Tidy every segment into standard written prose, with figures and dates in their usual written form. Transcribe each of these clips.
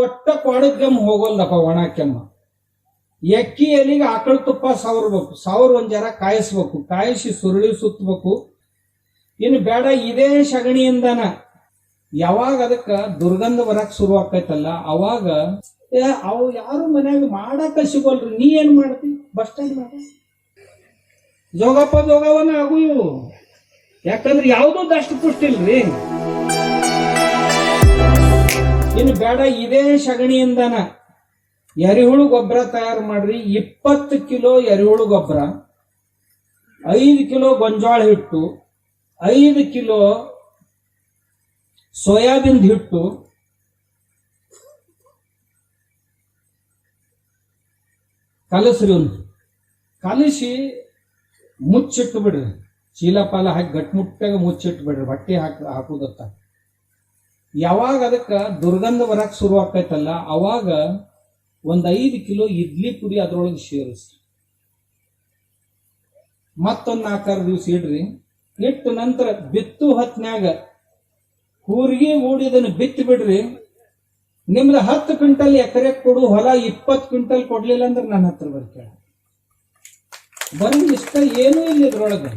ಒಟ್ಟ ಕೊಡಗಮ್ ಹೋಗೋಲ್ದಪ್ಪ ಒಣ ಕೆಮ್ಮ. ಎಕ್ಕಿ ಎಲಿಗೆ ಆಕಳ ತುಪ್ಪ ಸಾವರ್ಬೇಕು, ಒಂದ್ ಜರ ಕಾಯಿಸ್ಬೇಕು, ಕಾಯಿಸಿ ಸುರುಳಿ ಸುತ್ತಬೇಕು. ಇನ್ನು ಬೇಡ ಇದೇ ಸಗಣಿಯಿಂದನ ಯಾವಾಗ ಅದಕ್ಕ ದುರ್ಗಂಧ ಬರಕ್ ಶುರು ಆಕೈತಲ್ಲ ಅವಾಗ ಅವು ಯಾರು ಮನ್ಯಾಗ ಮಾಡಾಕ ಸಿಗೋಲ್ರಿ. ನೀ ಏನ್ ಮಾಡ್ತಿ? ಬಸ್ ಸ್ಟ್ಯಾಂಡ್ ಮಾಡ ಜೋಗವನ ಆಗು ಇವು. ಯಾಕಂದ್ರೆ ಯಾವ್ದು ದಷ್ಟು ಪುಷ್ಟಿಲ್ರಿ. ಇನ್ನು ಬೇಡ ಇದೇ ಸಗಣಿಯಿಂದನ ಎರಿಹುಳು ಗೊಬ್ಬರ ತಯಾರು ಮಾಡ್ರಿ. 20 ಕಿಲೋ ಎರಿಹುಳು ಗೊಬ್ಬರ, 5 ಕಿಲೋ ಗೊಂಜಾಳ ಹಿಟ್ಟು, 5 ಕಿಲೋ ಸೋಯಾಬೀನ್ ಹಿಟ್ಟು, ಕಲಸ್ರಿ. ಕಲಸಿ ಮುಚ್ಚಿಟ್ಟು ಬಿಡ್ರಿ. ಚೀಲ ಪಾಲ ಹಾಕಿ ಗಟ್ಮುಟ್ಟಾಗ ಮುಚ್ಚಿಟ್ಟು ಬಿಡ್ರಿ. ಬಟ್ಟೆ ಹಾಕುದತ್ತ. ಯಾವಾಗ ಅದಕ್ಕ ದುರ್ಗಂಧ ಬರಕ್ ಶುರು ಆಕೈತಲ್ಲ ಅವಾಗ 5 ಕಿಲೋ ಇಡ್ಲಿ ಪುಡಿ ಅದ್ರೊಳಗೆ ಸೇರಿಸ್ರಿ. ಮತ್ತೊಂದು 4-6 ದಿವಸ ಇಡ್ರಿ. ಇಟ್ಟು ನಂತರ ಬಿತ್ತು ಹೊತ್ನ್ಯಾಗ ಕೂರ್ಗಿ ಊಡಿದನ್ನು ಬಿತ್ತಿ ಬಿಡ್ರಿ. ನಿಮ್ದು 10 ಕ್ವಿಂಟಲ್ ಎಕರೆ ಕೊಡು ಹೊಲ 20 ಕ್ವಿಂಟಲ್ ಕೊಡ್ಲಿಲ್ಲ ಅಂದ್ರೆ ನನ್ನ ಹತ್ರ ಬರ್ಕೇಳ. ಬರೀ ಇಷ್ಟ ಏನೂ ಇಲ್ಲ ಇದ್ರೊಳಗೆ.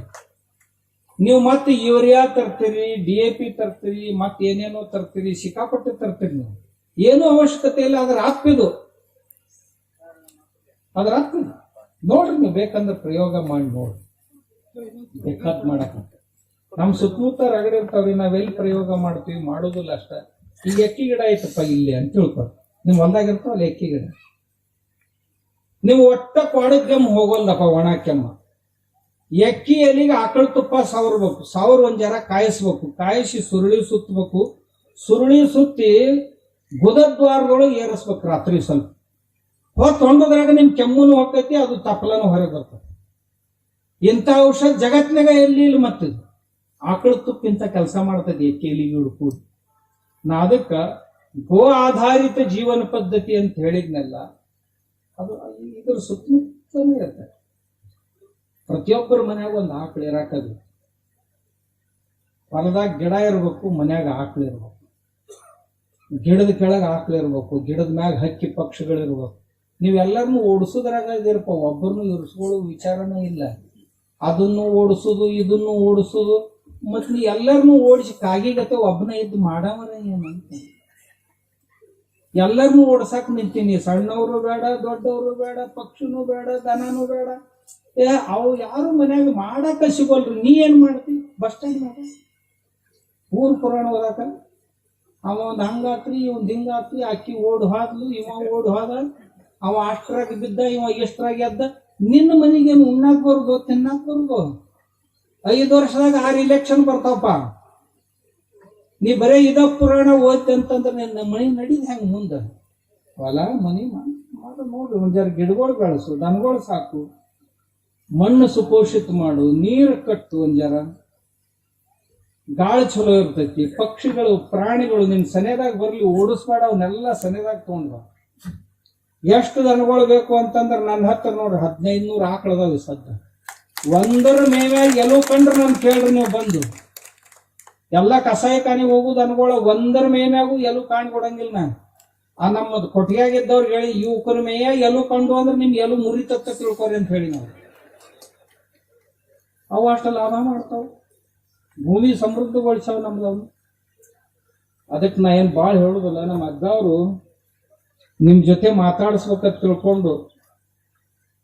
ನೀವು ಮತ್ತೆ ಯೂರಿಯಾ ತರ್ತೀರಿ, DAP ತರ್ತೀರಿ, ಮತ್ತೆ ಏನೇನೋ ತರ್ತೀರಿ, ಸಿಕ್ಕಾಪಟ್ಟೆ ತರ್ತೀರಿ. ನೀವು ಏನೂ ಅವಶ್ಯಕತೆ ಇಲ್ಲ. ಅದ್ರ ಹಾಕ್ಬಿದು ನೋಡ್ರಿ. ನೀವು ಬೇಕಂದ್ರೆ ಪ್ರಯೋಗ ಮಾಡಿ ನೋಡ್ರಿ. ಬೇಕಾದ್ ಮಾಡಕ್ ನಮ್ ಸುತ್ತಮುತ್ತ ರಗಡೆ ಇರ್ತಾವ್ರಿ. ನಾವೆಲ್ಲಿ ಪ್ರಯೋಗ ಮಾಡ್ತೀವಿ? ಮಾಡೋದಿಲ್ಲ ಅಷ್ಟ. ಈಗ ಎಕ್ಕಿ ಗಿಡ ಐತಪ್ಪ ಇಲ್ಲಿ ಅಂತ ತಿಳ್ಕೊ. ನಿಮ್ ಹೊಲ್ದಾಗಿರ್ತಾವ ಅಲ್ಲಿ ಎಕ್ಕಿ ಗಿಡ. ನೀವು ಒಟ್ಟ ಕೊಡಗಮ್ ಹೋಗೋಲ್ದಪ್ಪ ಒಣ ಕೆಮ್ಮ. ಎಕ್ಕಿ ಎಲಿಗೆ ಆಕಳ ತುಪ್ಪ ಸಾವರ್ಬೇಕು, ಒಂದ್ ಜರ ಕಾಯಿಸ್ಬೇಕು, ಕಾಯಿಸಿ ಸುರುಳಿ ಸುತ್ತಬೇಕು. ಸುರುಳಿ ಸುತ್ತಿ ಗುದದ್ವಾರದೊಳಗೆ ಏರಿಸ್ಬೇಕು ರಾತ್ರಿ ಸ್ವಲ್ಪ ಹೊತ್ತೊಂಡದ್ರಾಗ ನಿಮ್ ಕೆಮ್ಮುನು ಹೋಗ್ತೈತಿ, ಅದು ತಪ್ಪಲನು ಹೊರಗೆ ಬರ್ತದೆ. ಇಂಥ ಔಷಧ ಜಗತ್ನಾಗ ಎಲ್ಲಿ ಇಲ್ಲ. ಮತ್ತೆ ಆಕಳ ತುಪ್ಪ ಇಂಥ ಕೆಲಸ ಮಾಡ್ತದೆ ಎಕ್ಕಿ ಎಲಿಗೆ ಹುಡುಕುದು. ನಾ ಅದಕ್ಕ ಗೋ ಆಧಾರಿತ ಜೀವನ ಪದ್ಧತಿ ಅಂತ ಹೇಳಿದ್ನೆಲ್ಲ ಅದು ಇದ್ರ ಸುತ್ತಮುತ್ತನೇ ಇರ್ತದೆ. ಪ್ರತಿಯೊಬ್ಬರ ಮನ್ಯಾಗ ಒಂದು ಆಕಳ ಇರಾಕದು. ಹೊಲದಾಗ ಗಿಡ ಇರ್ಬೇಕು, ಮನ್ಯಾಗ ಆಕಳ ಇರ್ಬೇಕು. ಗಿಡದ ಕೆಳಗೆ ಆಕಳ ಇರ್ಬೇಕು, ಗಿಡದ ಮ್ಯಾಗ ಹಕ್ಕಿ ಪಕ್ಷಿಗಳಿರ್ಬೇಕು. ನೀವೆಲ್ಲರನ್ನು ಓಡಿಸೋದ್ರಾಗ ಇದಿರಪ್ಪ. ಒಬ್ಬರನ್ನು ಇರಿಸ್ಕೊಳ್ಳೋ ವಿಚಾರನೂ ಇಲ್ಲ. ಅದನ್ನು ಓಡಿಸೋದು, ಇದನ್ನು ಓಡಿಸೋದು. ಮತ್ ನೀ ಎಲ್ಲರನ್ನು ಓಡಿಸಿ ಕಾಗಿಗತ್ತೆ ಒಬ್ಬನ ಇದ್ದು ಮಾಡವರ ಏನಂತ. ಎಲ್ಲರನ್ನು ಓಡ್ಸಾಕ್ ನಿಂತೀನಿ. ಸಣ್ಣವರು ಬೇಡ, ದೊಡ್ಡವರು ಬೇಡ, ಪಕ್ಷಿನೂ ಬೇಡ, ದನನೂ ಬೇಡ. ಅವು ಯಾರು ಮನ್ಯಾಗ ಮಾಡಾಕ ಸಿಗೋಲ್ರಿ. ನೀ ಏನ್ ಮಾಡ್ತಿ? ಬಸ್ ಸ್ಟ್ಯಾಂಡ್ ಮಾಡ ಊರ್ ಪುರಾಣ ಓದಾಕ. ಅವ ಒಂದ್ ಹಂಗಾತ್ರಿ, ಇವಂದ್ ಹಿಂಗಾತ್ರಿ. ಅಕ್ಕಿ ಓಡ್ ಹಾದ್ಲು, ಇವ ಓಡ್ ಹೋದ, ಅವ ಅಷ್ಟ್ರಾಗ ಬಿದ್ದ, ಇವ ಎಷ್ಟ್ರಾಗ ಎದ್ದ. ನಿನ್ನ ಮನೆಗೇನು ಉಣ್ಣಾಕ್ ಬರುದು, ತಿನ್ನಾಕ್ ಬರುದು? 5 ವರ್ಷದಾಗ 6 ಇಲೆಕ್ಷನ್ ಬರ್ತಾವಪ್ಪ. ನೀ ಬರೇ ಇದ ಪುರಾಣ ಓದ್ತಿ ಅಂತಂದ್ರೆ ನಿನ್ನ ಮನೆ ನಡೀದ್ ಹೆಂಗ ಮುಂದ? ಹೊಲ ಮನಿ ಮಾಡ ನೋಡ್ರಿ. ಒಂದ್ ಜರ ಗಿಡಗಳು ಬೆಳೆಸು, ದನಗಳು ಸಾಕು, ಮಣ್ಣು ಸುಪೋಷಿತ ಮಾಡು, ನೀರು ಕಟ್ಟು, ಒಂದ್ ಜರ ಗಾಳಿ ಚಲೋ ಇರ್ತೈತಿ. ಪಕ್ಷಿಗಳು, ಪ್ರಾಣಿಗಳು ನಿನ್ ಸನೇದಾಗ ಬರ್ಲಿ, ಓಡಿಸ್ಬೇಡ. ಅವನ್ನೆಲ್ಲ ಸನೇದಾಗ ತಗೊಂಡ್ಬ. ಎಷ್ಟು ದನಗಳು ಬೇಕು ಅಂತಂದ್ರೆ ನನ್ನ ಹತ್ರ ನೋಡ್ರಿ 1500 ಆಕಳದಾವ ಸದ್ದ. ಒಂದರ ಮೇವ್ಯಾಗ ಎಲ್ಲೂ ಕಂಡ್ರೆ ನನ್ ಕೇಳ್ರಿ ನೀವು ಬಂದು. ಎಲ್ಲ ಕಸಾಯ ಖಾನಿಗೆ ಹೋಗುದು ಅನ್ಕೊಳ್ಳೋ ಒಂದರ ಮೇವ್ಯಾಗು ಎಲ್ಲೂ ಕಾಣ್ ಕೊಡಂಗಿಲ್ಲ ನಾನು. ಆ ನಮ್ಮದು ಕೊಟ್ಟಿಗೆಯಾಗಿದ್ದವ್ರಿಗೆ ಹೇಳಿ, ಯುವಕರ ಮೇಯ ಎಲ್ಲೂ ಕಂಡು ಅಂದ್ರೆ ನಿಮ್ಗೆ ಎಲ್ಲೂ ಮುರಿತತ್ತ ತಿಳ್ಕೊರಿ ಅಂತ ಹೇಳಿ ನಾವು. ಅವು ಅಷ್ಟ ಲಾಭ ಮಾಡ್ತಾವ, ಭೂಮಿ ಸಮೃದ್ಧಗೊಳಿಸಾವ ನಮ್ದವು. ಅದಕ್ಕೆ ನಾ ಏನ್ ಭಾಳ ಹೇಳುದಿಲ್ಲ. ನಮ್ಮ ಅಜ್ಜವ್ರು ನಿಮ್ ಜೊತೆ ಮಾತಾಡಿಸ್ಬೇಕಂತ ತಿಳ್ಕೊಂಡು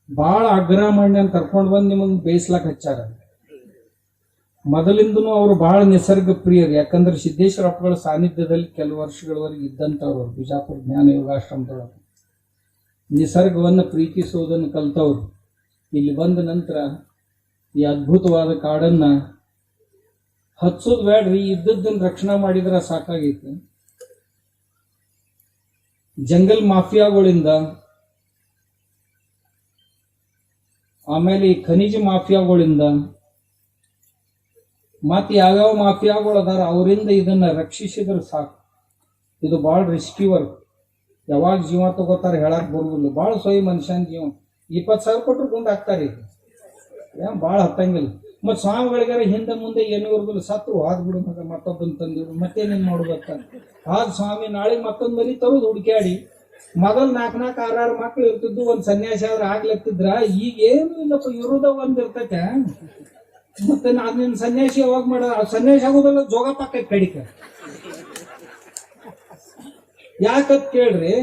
ಭಾಳ ಆಗ್ರಹ ಮಾಡಿ ನಾನು ಕರ್ಕೊಂಡು ಬಂದು ನಿಮಗೆ ಬೇಯಿಸ್ಲಾಕ್ ಹಚ್ಚಾರ. ಮೊದಲಿಂದನೂ ಅವರು ಬಹಳ ನಿಸರ್ಗ ಪ್ರಿಯರು. ಯಾಕಂದ್ರೆ ಸಿದ್ದೇಶ್ವರಪ್ಪಗಳ ಸಾನ್ನಿಧ್ಯದಲ್ಲಿ ಕೆಲವು ವರ್ಷಗಳವರೆಗೆ ಇದ್ದಂಥವ್ರು. ಬಿಜಾಪುರ ಜ್ಞಾನ ಯೋಗಾಶ್ರಮದೊಳಗೆ ನಿಸರ್ಗವನ್ನು ಪ್ರೀತಿಸುವುದನ್ನು ಕಲ್ತವ್ರು. ಇಲ್ಲಿ ಬಂದ ನಂತರ ಈ ಅದ್ಭುತವಾದ ಕಾಡನ್ನ ಹಚ್ಚೋದು ಬೇಡ್ರಿ, ಇದ್ದದ್ದನ್ನು ರಕ್ಷಣೆ ಮಾಡಿದ್ರೆ ಸಾಕಾಗೈತಿ. ಜಂಗಲ್ ಮಾಫಿಯಾಗಳಿಂದ, ಆಮೇಲೆ ಈ ಖನಿಜ ಮಾಫಿಯಾಗಳಿಂದ, ಮತ್ತೆ ಯಾವ್ಯಾವ ಮಾಫಿಯಾಗಳು ಅದಾರ ಅವರಿಂದ ಇದನ್ನ ರಕ್ಷಿಸಿದ್ರೆ ಸಾಕು. ಇದು ಭಾಳ ರಿಸ್ಕಿ ವರ್ಕ್. ಯಾವಾಗ ಜೀವ ತಗೋತಾರ ಹೇಳಕ್ ಬರುದಿಲ್ಲ. ಭಾಳ ಸೊಯ್ ಮನುಷ್ಯನ ಜೀವ. 20,000 ಕೊಟ್ಟರು ಗುಂಡ್ ಹಾಕ್ತಾರೆ. ಈಗ ಏನ್ ಭಾಳ ಹತ್ತಂಗಿಲ್ಲ. ಮತ್ ಸ್ವಾಮಿಗಳಿಗಾರ ಹಿಂದೆ ಮುಂದೆ ಏನೂ ಇರೋದಿಲ್ಲ, ಸತ್ರು ಹಾದ್ ಬಿಡು ಮಗ ಮತ್ತೊಬ್ಬನ್ ತಂದಿರು ಮತ್ತೇನೇನ್ ಮಾಡ್ಬೇಕಂತ. ಆದ್ ಸ್ವಾಮಿ ನಾಳೆ ಮತ್ತೊಂದ್ ಮರಿ ತರೋದು ಹುಡುಕ್ಯಾಡಿ. ಮೊದಲ್ 4-6 ಮಕ್ಳು ಇರ್ತಿದ್ದು, ಒಂದ್ ಸನ್ಯಾಸಿ ಆದ್ರೆ ಆಗ್ಲತ್ತಿದ್ರ. ಈಗ ಏನು ಇಲ್ಲಪ್ಪ, ಇರೋದ ಒಂದ್ ಇರ್ತೈತೆ. ಮತ್ತೆ ನಾನ್ ಸನ್ಯಾಸಿ ಯಾವಾಗ ಮಾಡ, ಸನ್ಯಾಸಿ ಆಗೋದಲ್ಲ ಜೋಗ ಪಾಕ ಕಡಿಕ. ಯಾಕತ್ ಕೇಳ್ರಿ,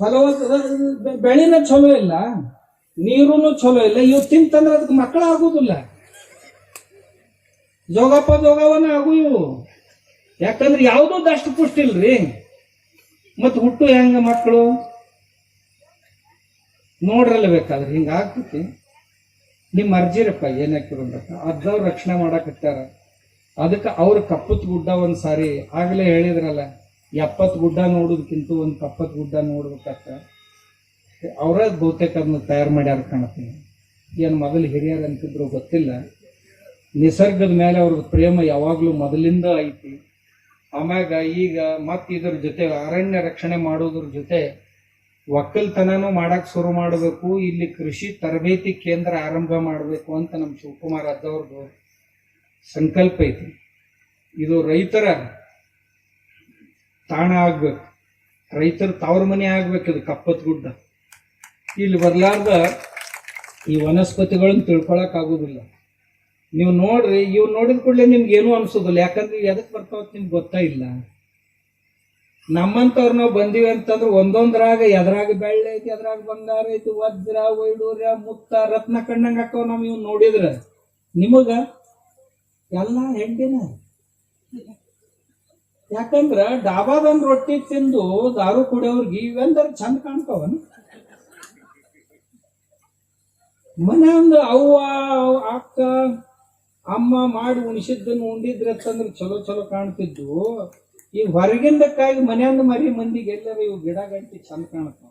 ಫಲವತ್ತ ಬೆಳಿನ ಚಲೋ ಇಲ್ಲ, ನೀರುನು ಚಲೋ ಇಲ್ಲ. ಇವ್ ತಿಂತಂದ್ರೆ ಅದಕ್ಕೆ ಮಕ್ಕಳ ಆಗುದಿಲ್ಲ, ಜೋಗವನ ಆಗು ಇವು. ಯಾಕಂದ್ರೆ ಯಾವ್ದು ದಷ್ಟ ಪುಷ್ಟ ಇಲ್ರಿ. ಮತ್ ಹುಟ್ಟು ಹೆಂಗ ಮಕ್ಕಳು ನೋಡ್ರಲ್ಲ, ಬೇಕಾದ್ರೆ ಹಿಂಗ ಆಗ್ತೈತಿ. ನಿಮ್ ಅರ್ಜಿರಪ್ಪ ಏನ್ ಹಾಕಿರೋದಕ್ಕ ಅದ್ದವ್ರು ರಕ್ಷಣೆ ಮಾಡಾಕತ್ತಾರ. ಅದಕ್ಕೆ ಅವ್ರ ಕಪ್ಪತ್ ಗುಡ್ಡ ಒಂದ್ ಸಾರಿ ಆಗ್ಲೇ ಹೇಳಿದ್ರಲ್ಲ, 70 ಗುಡ್ಡ ನೋಡೋದಕ್ಕಿಂತ ಒಂದ್ 70 ಗುಡ್ಡ ನೋಡ್ಬೇಕತ್ತ. ಅವ್ರ ಬಹುತೇಕ ಅದನ್ನ ತಯಾರು ಮಾಡ್ಯಾರ ಕಾಣತೀನಿ. ಏನ್ ಮೊದಲು ಹಿರಿಯರ್ ಅಂತಿದ್ರು ಗೊತ್ತಿಲ್ಲ. ನಿಸರ್ಗದ ಮೇಲೆ ಅವ್ರದ್ದು ಪ್ರೇಮ ಯಾವಾಗ್ಲೂ ಮೊದಲಿಂದ ಐತಿ. ಆಮ್ಯಾಗ ಈಗ ಮತ್ ಇದ್ರ ಜೊತೆ ಅರಣ್ಯ ರಕ್ಷಣೆ ಮಾಡೋದ್ರ ಜೊತೆ ಒಕ್ಕಲ್ತನೂ ಮಾಡಕ್ ಶುರು ಮಾಡಬೇಕು. ಇಲ್ಲಿ ಕೃಷಿ ತರಬೇತಿ ಕೇಂದ್ರ ಆರಂಭ ಮಾಡಬೇಕು ಅಂತ ನಮ್ಮ ಶಿವಕುಮಾರ್ ಅದ್ದವ್ರದ್ದು ಸಂಕಲ್ಪ ಐತಿ. ಇದು ರೈತರ ತಾಣ ಆಗ್ಬೇಕು, ರೈತರ ತವ್ರ ಮನೆ ಆಗ್ಬೇಕು. ಇದು ಕಪ್ಪತ್ ಗುಡ್ಡ ಇಲ್ಲಿ ಬರ್ಲಾರ್ದ ಈ ವನಸ್ಪತಿಗಳನ್ನ ತಿಳ್ಕೊಳಕ್ ಆಗುದಿಲ್ಲ. ನೀವು ನೋಡ್ರಿ, ಇವ್ ನೋಡಿದ ಕೂಡಲೇ ನಿಮ್ಗೆ ಏನೂ ಅನ್ಸೋದಿಲ್ಲ. ಯಾಕಂದ್ರೆ ಎದಕ್ ಬರ್ತಾವತ್ ನಿಮ್ಗೆ ಗೊತ್ತಾ ಇಲ್ಲ. ನಮ್ಮಂತವ್ರು ನಾವು ಬಂದಿವಿ ಅಂತಂದ್ರೆ ಒಂದೊಂದ್ರಾಗ ಎದ್ರಾಗ ಬೆಳ್ಳಿ ಐತಿ, ಎದ್ರಾಗ ಬಂಗಾರ ಐತಿ, ವಜ್ರ ವೈಡೂರ್ಯ ಮುತ್ತ ರತ್ನ ಕಣ್ಣಂಗ ಹಾಕವ್. ನಾವ್ ಇವ್ ನೋಡಿದ್ರ ನಿಮಗ ಎಲ್ಲ ಹೆಂಡಿನ. ಯಾಕಂದ್ರ ಡಾಬಾದೊಂದ್ ರೊಟ್ಟಿ ತಿಂದು ದಾರು ಕುಡಿಯೋರ್ಗಿ ಇವೆಂದ್ರ ಚಂದ ಕಾಣ್ತಾವನ. ಮನೆ ಒಂದು ಅವ್ವ ಅಕ್ಕ ಅಮ್ಮ ಮಾಡಿ ಉಣಿಸಿದ್ದನ್ನು ಉಂಡಿದ್ರೆ ಅಂತಂದ್ರೆ ಚಲೋ ಚಲೋ ಕಾಣ್ತಿದ್ದು. ಈಗ ಹೊರಗಿಂದಕ್ಕಾಗಿ ಮನೆಯಂದ ಮರಿ ಮಂದಿಗೆ ಎಲ್ಲರ ಇವು ಗಿಡ ಗಂಟಿ ಚಂದ ಕಾಣುತ್ತ.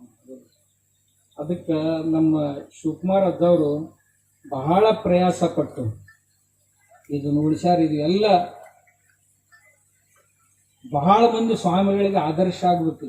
ಅದಕ್ಕೆ ನಮ್ಮ ಶಿವಕುಮಾರ್ ಅದ್ದವರು ಬಹಳ ಪ್ರಯಾಸ ಪಟ್ಟು ಇದನ್ನು ಉಳಿಸ್ಯಾರ. ಇದು ಎಲ್ಲ ಬಹಳ ಮಂದಿ ಸ್ವಾಮಿಗಳಿಗೆ ಆದರ್ಶ ಆಗ್ಬೇಕು.